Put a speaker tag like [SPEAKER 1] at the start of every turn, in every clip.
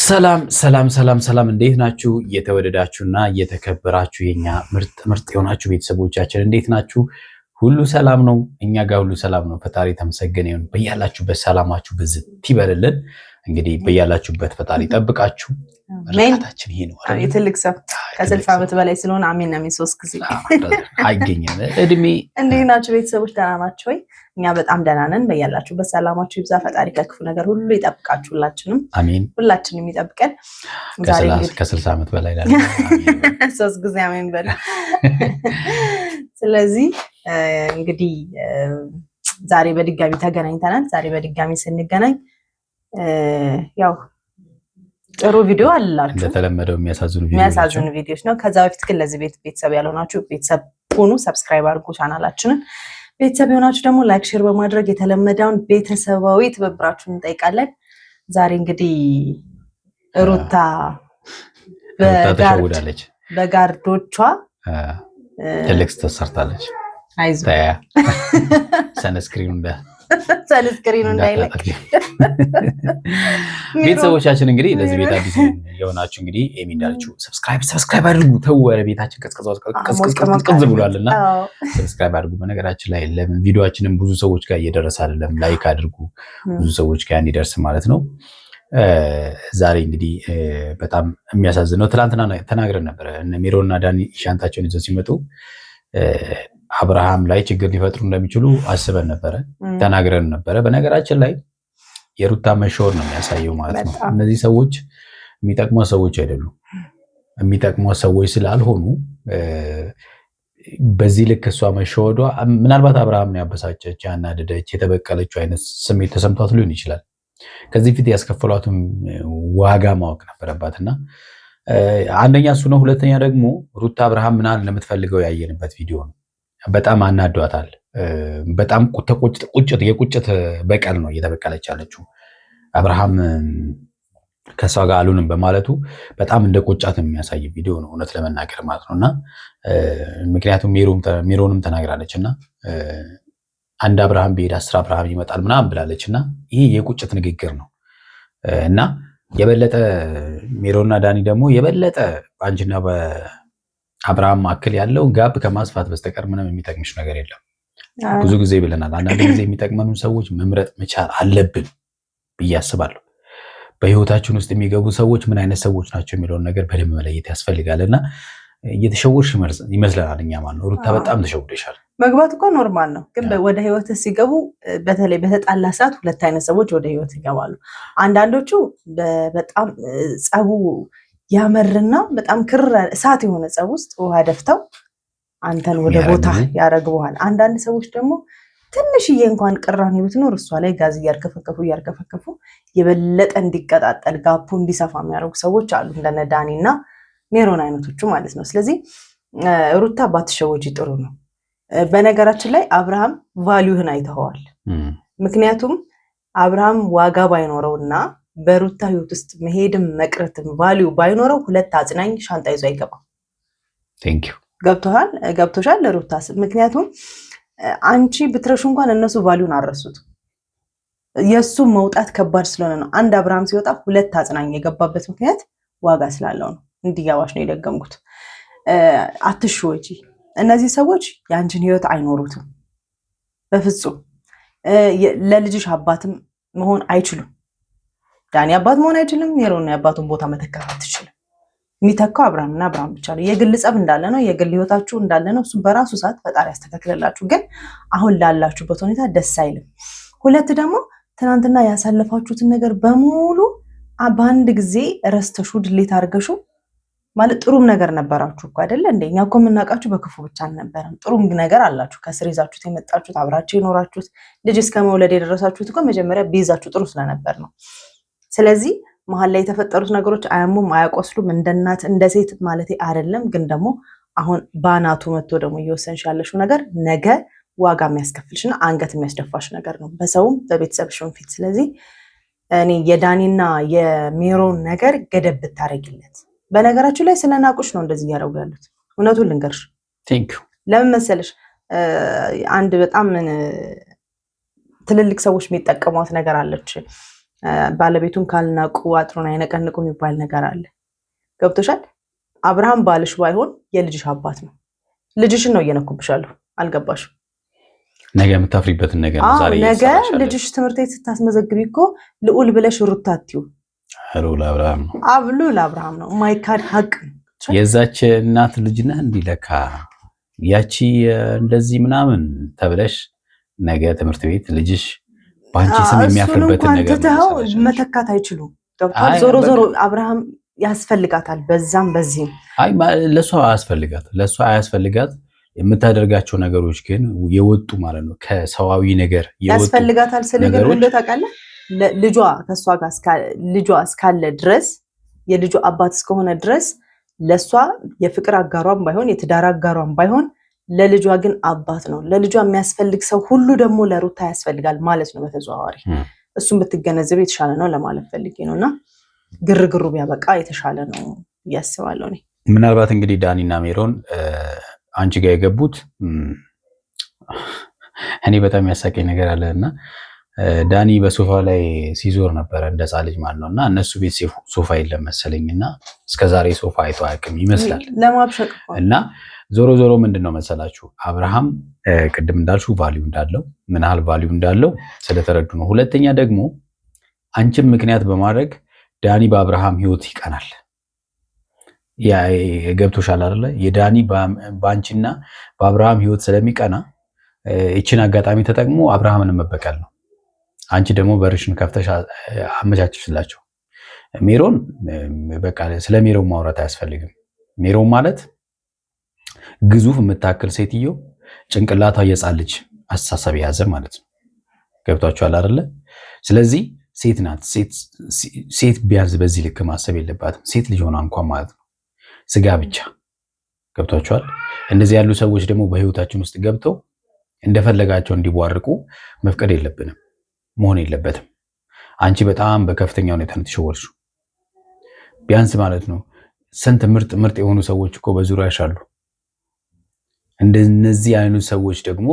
[SPEAKER 1] ሰላም እንዴት ናችሁ? እየተወደዳችሁና እየተከበራችሁ የኛ ምርጥ የሆናችሁ ቤተሰቦቻችን እንዴት ናችሁ? ሁሉ ሰላም ነው? እኛ ጋር ሁሉ ሰላም ነው። ፈጣሪ ተመሰገነ ይሁን። በያላችሁበት ሰላማችሁ ብዝት ይበልልን። እንግዲህ በያላችሁበት ፈጣሪ ጠብቃችሁ። መልካታችን ይሄ ነው አይደል?
[SPEAKER 2] የትልቅ ሰው ከ60 ዓመት በላይ ስለሆነ አሜን 3 ጊዜ
[SPEAKER 1] አይገኝም እድሜ።
[SPEAKER 2] እንዴት ናችሁ ቤተሰቦች? ደህና ናችሁ ወይ? እኛ በጣም ደህና ነን። በያላችሁበት ሰላማችሁ ይብዛ። ፈጣሪ ከክፉ ነገር ሁሉ ይጠብቃችሁ። ሁላችንም
[SPEAKER 1] አሜን።
[SPEAKER 2] ሁላችንም ይጠብቀን።
[SPEAKER 1] ዛሬ ከ60 ዓመት በላይ ላለ
[SPEAKER 2] 3 ጊዜ አሜን በል። ስለዚህ እንግዲህ ዛሬ በድጋሚ ተገናኝተናል። ዛሬ በድጋሚ ስንገናኝ ያው ጥሩ ቪዲዮ አላችሁ
[SPEAKER 1] እንደተለመደው የሚያሳዝኑ
[SPEAKER 2] ቪዲዮዎች ነው። ከዛ በፊት ግን ለዚህ ቤተሰብ ያልሆናችሁ ቤተሰብ ሁኑ፣ ሰብስክራይብ አድርጉ ቻናላችንን። ቤተሰብ የሆናችሁ ደግሞ ላይክ ሼር በማድረግ የተለመደውን ቤተሰባዊ ትብብራችሁን እንጠይቃለን። ዛሬ እንግዲህ ሩታ
[SPEAKER 1] ተሸውዳለች፣
[SPEAKER 2] በጋርዶቿ
[SPEAKER 1] ትልቅ ተሰርታለች።
[SPEAKER 2] አይዞህ
[SPEAKER 1] ሰንስክሪኑ
[SPEAKER 2] እንዳይለቅ
[SPEAKER 1] ቤተሰቦቻችን። እንግዲህ ለዚህ ቤት አዲስ የሆናችሁ እንግዲህ ኤሚ እንዳለችው ሰብስክራይብ አድርጉ። ተው ወደ ቤታችን ቀዝቀዝ ብሏልና ሰብስክራይብ አድርጉ። በነገራችን ላይ ለምን ቪዲዮአችንን ብዙ ሰዎች ጋር እየደረሰ አይደለም፣ ላይክ አድርጉ ብዙ ሰዎች ጋር እንዲደርስ ማለት ነው። ዛሬ እንግዲህ በጣም የሚያሳዝነው ትናንትና ተናግረን ነበረ። እነ ሜሮንና ዳኒ ሻንጣቸውን ይዘው ሲመጡ አብርሃም ላይ ችግር ሊፈጥሩ እንደሚችሉ አስበን ነበረ፣ ተናግረን ነበረ። በነገራችን ላይ የሩታ መሸወር ነው የሚያሳየው ማለት ነው። እነዚህ ሰዎች የሚጠቅሙ ሰዎች አይደሉም። የሚጠቅሙ ሰዎች ስላልሆኑ በዚህ ልክ እሷ መሸወዷ ምናልባት አብርሃምን ያበሳጨች፣ ያናደደች፣ የተበቀለችው አይነት ስሜት ተሰምቷት ሊሆን ይችላል። ከዚህ ፊት ያስከፈሏትም ዋጋ ማወቅ ነበረባትና አንደኛ እሱ ነው። ሁለተኛ ደግሞ ሩታ አብርሃም ምናል ለምትፈልገው ያየንበት ቪዲዮ ነው። በጣም አናዷታል። በጣም የቁጭት በቀል ነው እየተበቀለች ያለችው። አብርሃም ከሷ ጋር አሉንም በማለቱ በጣም እንደ ቁጫት የሚያሳይ ቪዲዮ ነው እውነት ለመናገር ማለት ነውና ምክንያቱም ሜሮንም ተናግራለች እና አንድ አብርሃም ቢሄድ 10 አብርሃም ይመጣል ምናምን ብላለችና ይሄ የቁጭት ንግግር ነው እና የበለጠ ሜሮንና ዳኒ ደግሞ የበለጠ በአንቺና በአብርሃም መካከል ያለውን ጋብ ከማስፋት በስተቀር ምንም የሚጠቅምሽ ነገር የለም። ብዙ ጊዜ ብለናል። አንዳንድ ጊዜ የሚጠቅመኑን ሰዎች መምረጥ መቻል አለብን ብዬ አስባለሁ። በህይወታችን ውስጥ የሚገቡ ሰዎች ምን አይነት ሰዎች ናቸው የሚለውን ነገር በደንብ መለየት ያስፈልጋልና እየተሸወርሽ ይመስለናል እኛ ማለት ነው። ሩታ በጣም ተሸውደሻል።
[SPEAKER 2] መግባት እኮ ኖርማል ነው፣ ግን ወደ ህይወት ሲገቡ በተለይ በተጣላ ሰዓት ሁለት አይነት ሰዎች ወደ ህይወት ይገባሉ። አንዳንዶቹ በጣም ጸቡ ያመርና በጣም ክር እሳት የሆነ ጸብ ውስጥ ውሃ ደፍተው አንተን ወደ ቦታ ያረግቡሃል። አንዳንድ ሰዎች ደግሞ ትንሽዬ እንኳን ቅራኔ ብትኖር እሷ ላይ ጋዝ እያርከፈከፉ የበለጠ እንዲቀጣጠል ጋፑ እንዲሰፋ የሚያደርጉ ሰዎች አሉ፣ እንደነ ዳኒና ሜሮን አይነቶቹ ማለት ነው። ስለዚህ ሩታ ባትሸወጂ ጥሩ ነው። በነገራችን ላይ አብርሃም ቫልዩህን አይተኸዋል። ምክንያቱም አብርሃም ዋጋ ባይኖረውና በሩታ ህይወት ውስጥ መሄድም መቅረትም ቫልዩ ባይኖረው ሁለት አጽናኝ ሻንጣ ይዞ አይገባም። ገብቶሻል ለሩታ። ምክንያቱም አንቺ ብትረሹ እንኳን እነሱ ቫልዩን አረሱት። የሱ መውጣት ከባድ ስለሆነ ነው። አንድ አብርሃም ሲወጣ ሁለት አጽናኝ የገባበት ምክንያት ዋጋ ስላለው ነው። እንዲገባሽ ነው የደገምኩት። አትሽወጂ። እነዚህ ሰዎች የአንቺን ህይወት አይኖሩትም በፍጹም። ለልጅሽ አባትም መሆን አይችሉም። ዳኒ አባት መሆን አይችልም። ሜሮን የአባቱን ቦታ መተካት አትችልም። የሚተካው አብርሃምና አብርሃም ብቻ ነው። የግል ጸብ እንዳለ ነው፣ የግል ህይወታችሁ እንዳለ ነው። እሱ በራሱ ሰዓት ፈጣሪ ያስተካክልላችሁ። ግን አሁን ላላችሁበት ሁኔታ ደስ አይልም። ሁለት ደግሞ ትናንትና ያሳለፋችሁትን ነገር በሙሉ በአንድ ጊዜ ረስተሹ ድሌት አድርገሹ ማለት ጥሩም ነገር ነበራችሁ እኮ አይደለ እንዴ? እኛ እኮ የምናውቃችሁ በክፉ ብቻ አልነበረም። ጥሩም ነገር አላችሁ። ከስር ይዛችሁት የመጣችሁት አብራችሁ የኖራችሁት ልጅ እስከ መውለድ የደረሳችሁት እኮ መጀመሪያ ቢይዛችሁ ጥሩ ስለነበር ነው። ስለዚህ መሀል ላይ የተፈጠሩት ነገሮች አያሙም አያቆስሉም። እንደ እናት እንደ ሴት ማለት አይደለም። ግን ደግሞ አሁን በአናቱ መጥቶ ደግሞ እየወሰንሽ ያለሽው ነገር ነገ ዋጋ የሚያስከፍልሽና አንገት የሚያስደፋሽ ነገር ነው፣ በሰውም በቤተሰብሽም ፊት። ስለዚህ እኔ የዳኒና የሜሮን ነገር ገደብ ብታረጊለት። በነገራችሁ ላይ ስለናቁሽ ነው እንደዚህ እያደረጉ ያሉት። እውነቱን ልንገርሽ። ለምን መሰለሽ? አንድ በጣም ትልልቅ ሰዎች የሚጠቀሟት ነገር አለች። ባለቤቱን ካልናቁ አጥሩን አይነቀንቁ የሚባል ነገር አለ። ገብቶሻል? አብርሃም ባልሽ ባይሆን የልጅሽ አባት ነው። ልጅሽን ነው እየነኩብሻለሁ። አልገባሽም?
[SPEAKER 1] ነገ የምታፍሪበትን ነገር ዛሬ
[SPEAKER 2] ነገ ልጅሽ ትምህርት ቤት ስታስመዘግቢ እኮ ልዑል ብለሽ ሩታ አትይው።
[SPEAKER 1] ልዑል አብርሃም ነው።
[SPEAKER 2] ልዑል አብርሃም ነው። ማይካድ ሀቅ ነው።
[SPEAKER 1] የዛች እናት ልጅ ነህ እንዲለካ ያቺ እንደዚህ ምናምን ተብለሽ ነገ ትምህርት ቤት ልጅሽ በአንቺ ስም የሚያፍርበትን ነገር
[SPEAKER 2] መተካት አይችሉም። ዞሮ ዞሮ አብርሃም ያስፈልጋታል። በዛም በዚህም
[SPEAKER 1] ለእሷ አያስፈልጋት የምታደርጋቸው ነገሮች ግን የወጡ ማለት ነው ከሰዋዊ ነገር
[SPEAKER 2] ያስፈልጋታል። ስለገር እንደው ታውቃለህ ልጇ ከሷ ጋር ልጇ እስካለ ድረስ የልጇ አባት እስከሆነ ድረስ ለሷ የፍቅር አጋሯም ባይሆን የትዳር አጋሯም ባይሆን ለልጇ ግን አባት ነው። ለልጇ የሚያስፈልግ ሰው ሁሉ ደግሞ ለሩታ ያስፈልጋል ማለት ነው በተዘዋዋሪ። እሱን ብትገነዘብ የተሻለ ነው ለማለት ፈልጌ ነውና ግርግሩ ቢያበቃ የተሻለ ነው ያስባለሁ።
[SPEAKER 1] ምናልባት እንግዲህ ዳኒና ሜሮን አንቺ ጋር የገቡት እኔ በጣም ያሳቀኝ ነገር አለና ዳኒ በሶፋ ላይ ሲዞር ነበረ እንደ ሕፃን ልጅ ማለት ነውና እነሱ ቤት ሶፋ የለም መሰለኝና እስከዛሬ ሶፋ አይቶ አያውቅም ይመስላል
[SPEAKER 2] ለማብሸቅ
[SPEAKER 1] እና ዞሮ ዞሮ ምንድነው መሰላችሁ አብርሃም ቅድም እንዳልሽው ቫልዩ እንዳለው ምን ያህል ቫልዩ እንዳለው ስለተረዱ ነው። ሁለተኛ ደግሞ አንቺም ምክንያት በማድረግ ዳኒ በአብርሃም ህይወት ይቀናል። ያ ገብቶሻል አይደለ? የዳኒ ባንቺና በአብርሃም ህይወት ስለሚቀና እቺን አጋጣሚ ተጠቅሞ አብርሃምን መበቀል ነው። አንቺ ደግሞ በርሽን ከፍተሽ አመቻችሽላቸው። ሜሮን በቃ ስለ ሜሮን ማውራት አያስፈልግም። ሜሮን ማለት ግዙፍ የምታክል ሴትዮ ጭንቅላቷ የጻን ልጅ አስተሳሰብ የያዘ ማለት ነው። ገብቷችኋል አይደለ? ስለዚህ ሴት ናት። ሴት ቢያንስ በዚህ ልክ ማሰብ የለባትም። ሴት ልጅ ሆና እንኳን ማለት ነው ስጋ ብቻ። ገብቷችኋል? እንደዚህ ያሉ ሰዎች ደግሞ በህይወታችን ውስጥ ገብተው እንደፈለጋቸው እንዲቧርቁ መፍቀድ የለብንም፣ መሆን የለበትም። አንቺ በጣም በከፍተኛ ሁኔታ ነው የተሸወርሽው። ቢያንስ ማለት ነው ስንት ምርጥ የሆኑ ሰዎች እኮ በዙሪያሽ አሉ። እንደነዚህ አይነት ሰዎች ደግሞ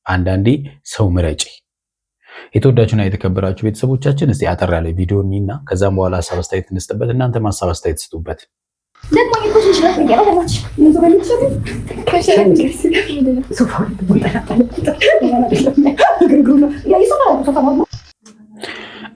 [SPEAKER 1] አንዳንዴ ሰው ምረጪ። የተወዳችሁና የተከበራችሁ ቤተሰቦቻችን እስቲ አጠር ያለ ቪዲዮ እና ከዛም በኋላ ሀሳብ አስተያየት እንስጥበት። እናንተም ሀሳብ አስተያየት ስጡበት።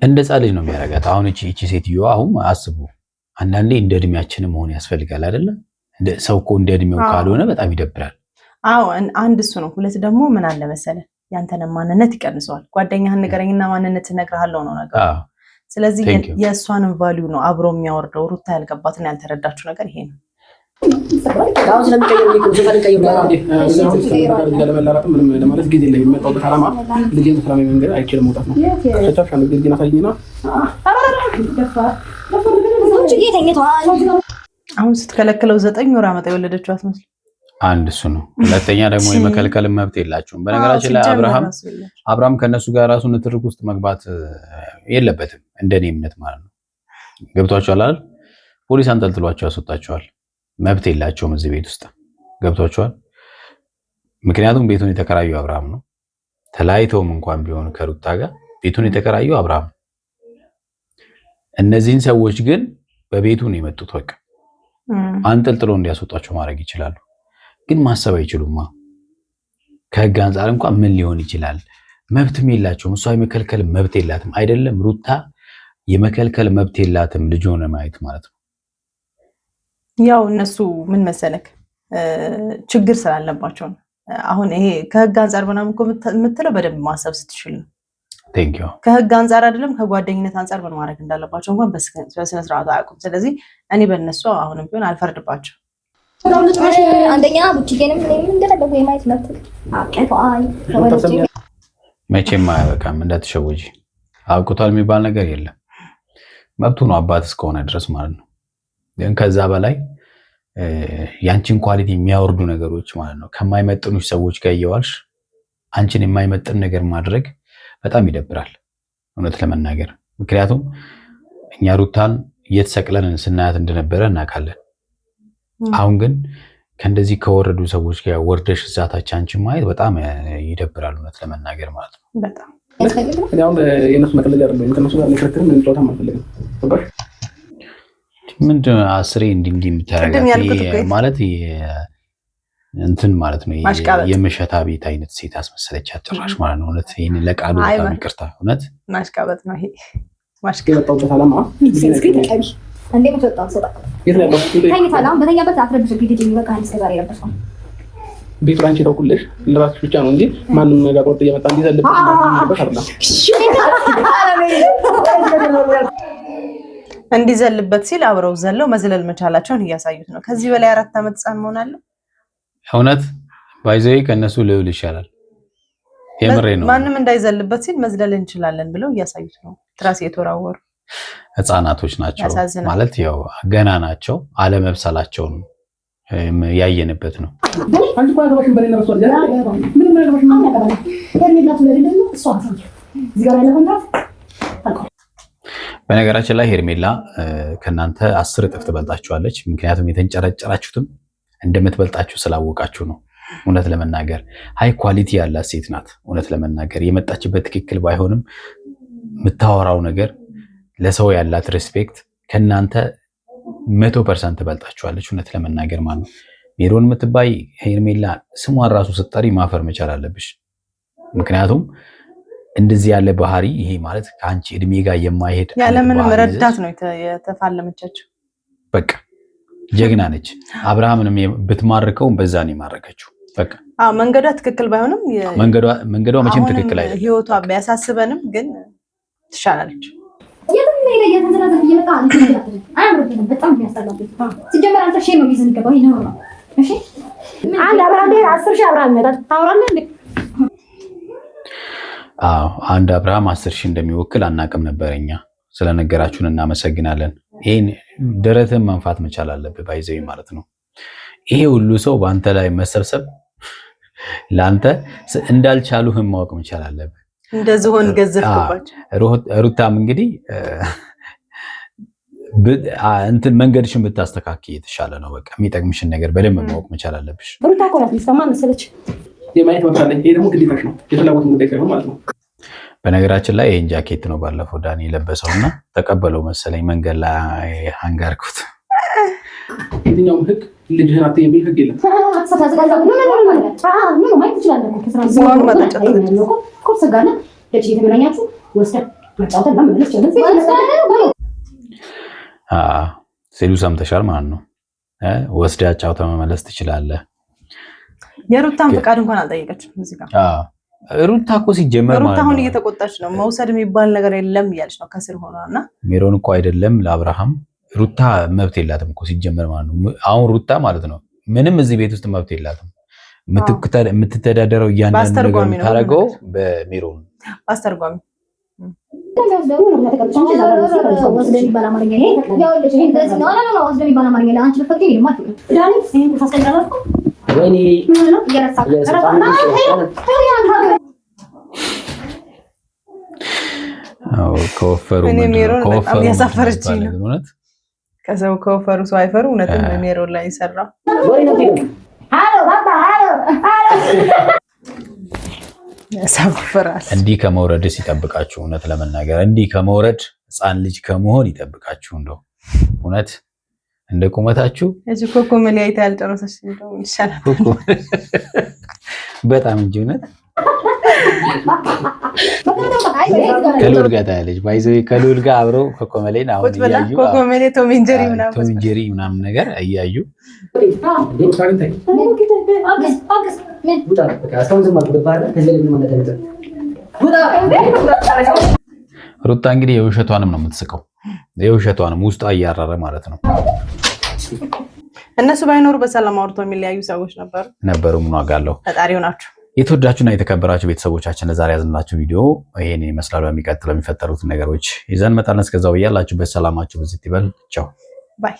[SPEAKER 1] እንደ ሕፃን ልጅ ነው የሚያደርጋት። አሁን እቺ ሴትዮ አሁን አስቡ፣ አንዳንዴ እንደ እድሜያችን መሆን ያስፈልጋል አይደለ? ሰው እኮ እንደ እድሜው ካልሆነ በጣም ይደብራል።
[SPEAKER 2] አንድ እሱ ነው። ሁለት ደግሞ ምን አለ መሰለ ያንተን ማንነት ይቀንሰዋል። ጓደኛህን ንገረኝና ማንነት እነግርሃለሁ ነው ነገር። ስለዚህ የእሷንም ቫልዩ ነው አብሮ የሚያወርደው። ሩታ ያልገባትና ያልተረዳችው ነገር ይሄ ነው። አሁን ስትከለክለው 9 ወር አመጣ የወለደችው አትመስል።
[SPEAKER 1] አንድ እሱ ነው። ሁለተኛ ደግሞ የመከልከል መብት የላቸውም። በነገራችን ላይ አብርሃም ከነሱ ጋር ራሱ ንትርክ ውስጥ መግባት የለበትም እንደኔ እምነት ማለት ነው። ገብቷቸዋል አይደል? ፖሊስ አንጠልጥሏቸው ያስወጣቸዋል። መብት የላቸውም እዚህ ቤት ውስጥ ገብቷቸዋል። ምክንያቱም ቤቱን የተከራዩ አብርሃም ነው። ተለያይተውም እንኳን ቢሆን ከሩታ ጋር ቤቱን የተከራዩ አብርሃም። እነዚህን ሰዎች ግን በቤቱ ነው የመጡት። በቃ አንጠልጥሎ እንዲያስወጣቸው ማድረግ ይችላሉ። ግን ማሰብ አይችሉማ። ከህግ አንጻር እንኳን ምን ሊሆን ይችላል? መብትም የላቸውም። እሷ የመከልከል መብት የላትም። አይደለም ሩታ የመከልከል መብት የላትም ልጅ ሆነ ማየት ማለት ነው።
[SPEAKER 2] ያው እነሱ ምን መሰለክ ችግር ስላለባቸው ነው። አሁን ይሄ ከህግ አንጻር ምናምን እኮ የምትለው በደንብ ማሰብ ስትችል ነው። ከህግ አንጻር አይደለም ከጓደኝነት አንጻር ምን ማድረግ እንዳለባቸው እንኳን በስነ ስርዓቱ አያውቁም። ስለዚህ እኔ በእነሱ አሁንም ቢሆን አልፈርድባቸው።
[SPEAKER 3] አንደኛ ቡችጌንም እንደፈለጉ የማየት መብት
[SPEAKER 1] መቼም አያበቃም። እንዳትሸወጂ። አውቁታል የሚባል ነገር የለም። መብቱ ነው አባት እስከሆነ ድረስ ማለት ነው። ግን ከዛ በላይ ያንቺን ኳሊቲ የሚያወርዱ ነገሮች ማለት ነው ከማይመጥኑሽ ሰዎች ጋር እየዋልሽ አንቺን የማይመጥን ነገር ማድረግ በጣም ይደብራል እውነት ለመናገር። ምክንያቱም እኛ ሩታን እየተሰቅለን ስናያት እንደነበረ እናውቃለን። አሁን ግን ከእንደዚህ ከወረዱ ሰዎች ጋር ወርደሽ እዛታች አንቺን ማየት በጣም ይደብራል እውነት ለመናገር ማለት ነው።
[SPEAKER 2] በጣም
[SPEAKER 4] እኔ አሁን የእነሱ መቀለጃ አይደለም ከእነሱ ጋር ለክርክር ምን ጨዋታ አልፈልግም። ገባሽ?
[SPEAKER 1] ምንድን ነው አስሬ እንዲህ የምታረጋት ማለት እንትን ማለት ነው። የመሸታ ቤት አይነት ሴት አስመሰለች ጭራሽ ማለት ነው። እውነት ይሄን ለቃሉ በጣም ይቅርታ። እውነት
[SPEAKER 2] ማሽቃበጥ ነው ይሄ።
[SPEAKER 4] የመጣሁበት ዓላማ
[SPEAKER 3] እንዴ ምትወጣው ሰጣ ታይታላ በተኛበት አትረብሽ ቢዲጂ በቃ አንስ ጋር ያረበሽው
[SPEAKER 4] ቤቱ ላንቺ ተውኩልሽ ለራስሽ ብቻ ነው እንጂ ማንንም ነገር ቆርጥ እየመጣ እንዲዘልብ
[SPEAKER 2] እንዲዘልበት ሲል አብረው ዘለው መዝለል መቻላቸውን እያሳዩት ነው። ከዚህ በላይ 4 ዓመት ህፃን መሆን አለ።
[SPEAKER 1] እውነት ባይዘይ ከነሱ ልውል ይሻላል። የምሬ ነው።
[SPEAKER 2] ማንንም እንዳይዘልበት ሲል መዝለል እንችላለን ብለው እያሳዩት ነው። ትራስ የተወራወሩ
[SPEAKER 1] ህፃናቶች ናቸው ማለት ያው ገና ናቸው። አለመብሰላቸውን ያየንበት ነው። በነገራችን ላይ ሄርሜላ ከናንተ 10 እጥፍ ትበልጣችኋለች። ምክንያቱም የተንጨረጨራችሁትም እንደምትበልጣችሁ ስላወቃችሁ ነው። እውነት ለመናገር ሃይ ኳሊቲ ያላት ሴት ናት። እውነት ለመናገር የመጣችበት ትክክል ባይሆንም የምታወራው ነገር ለሰው ያላት ሬስፔክት ከናንተ 100% ትበልጣችኋለች። እውነት ለመናገር ማለት ነው። ሜሮን የምትባይ ሄርሜላ ስሟን ራሱ ስትጠሪ ማፈር መቻል አለብሽ። ምክንያቱም እንደዚህ ያለ ባህሪ ይሄ ማለት ከአንቺ እድሜ ጋር የማይሄድ
[SPEAKER 2] ያለምንም ረዳት ነው የተፋለመቻቸው።
[SPEAKER 1] በቃ ጀግና ነች። አብርሃምንም ብትማርከው በዛ ነው የማረከችው። በቃ
[SPEAKER 2] መንገዷ ትክክል ባይሆንም
[SPEAKER 1] መንገዷ መቼም ትክክል አይደለም።
[SPEAKER 2] ህይወቷ ቢያሳስበንም ግን ትሻላለች።
[SPEAKER 1] አንድ አብርሃም 10,000 እንደሚወክል አናቅም ነበር። እኛ ስለነገራችሁን እናመሰግናለን። ይሄን ደረትን መንፋት መቻል አለብህ ባይዘይ ማለት ነው። ይሄ ሁሉ ሰው በአንተ ላይ መሰብሰብ ለአንተ እንዳልቻሉህም ማወቅ መቻል አለብህ።
[SPEAKER 2] እንደዚህ ሆን ገዘፍኩባቸው።
[SPEAKER 1] ሩታም እንግዲህ እንትን መንገድሽን ብታስተካክይ የተሻለ ነው። በቃ የሚጠቅምሽን ነገር በደንብ ማወቅ መቻል አለብሽ።
[SPEAKER 2] ሩታ እኮ ናት የሚሰማን መሰለች።
[SPEAKER 4] የማየት መብት አለኝ። ይሄ ደግሞ ግዴታሽ ነው። የፍላጎት ጉዳይ ሳይሆን ማለት ነው።
[SPEAKER 1] በነገራችን ላይ ይሄን ጃኬት ነው ባለፈው ዳኒ የለበሰውና ተቀበለው መሰለኝ መንገድ ላይ አንጋርኩት።
[SPEAKER 4] የትኛውም ህግ ልጅህን አትይ የሚል ህግ የለም።
[SPEAKER 1] ሲሉ ሰምተሻል ማለት ነው። ወስደህ አጫውተህ መመለስ ትችላለህ።
[SPEAKER 2] የሩታን ፍቃድ እንኳን አልጠየቀችም እዚህ ጋር።
[SPEAKER 1] ሩታ እኮ ሲጀመር
[SPEAKER 2] ሩታ አሁን እየተቆጣች ነው። መውሰድ የሚባል ነገር የለም እያለች ነው ከስር ሆኗና
[SPEAKER 1] ሜሮን እኮ አይደለም ለአብርሃም ሩታ መብት የላትም እኮ ሲጀመር ማለት ነው። አሁን ሩታ ማለት ነው ምንም እዚህ ቤት ውስጥ መብት የላትም። የምትተዳደረው እያንዳንዱ ነገር የምታደርገው በሜሮን
[SPEAKER 2] አስተርጓሚ
[SPEAKER 1] ከወፈሩ
[SPEAKER 2] ከሰው ከወፈሩ ሰው አይፈሩ። እውነትም ሜሮን ላይ ይሰራው ያሳፍራል።
[SPEAKER 1] እንዲህ ከመውረድ ይጠብቃችሁ። እውነት ለመናገር እንዲህ ከመውረድ ህፃን ልጅ ከመሆን ይጠብቃችሁ። እንደው እውነት እንደ ቁመታችሁ
[SPEAKER 2] እዚህ ኮኮመሌ አይታ ያልጨረሰች እንደው ይሻላል
[SPEAKER 1] በጣም እንጂ እውነት ከሉል ጋር ታያለች። ባይዘይ ከሉል ጋር አብረው ኮኮመሌን አሁን እያዩ
[SPEAKER 2] ኮኮመሌ ቶም ኢንጀሪ
[SPEAKER 1] ምናምን ነገር እያዩ ሩታ እንግዲህ የውሸቷንም ነው የምትስቀው። የውሸቷንም ውስጧ እያራረ ማለት ነው።
[SPEAKER 2] እነሱ ባይኖሩ በሰላም አውርተው የሚለያዩ ሰዎች ነበሩ። ምን ዋጋ አለው? ፈጣሪው ናቸው።
[SPEAKER 1] የተወዳችሁና የተከበራችሁ ቤተሰቦቻችን ለዛሬ ያዝናችሁ ቪዲዮ ይሄን ይመስላል። በሚቀጥለው የሚፈጠሩትን ነገሮች ይዘን መጣለን። እስከዛው ያላችሁበት ሰላማችሁ ብዝት ይበል። ቻው ባይ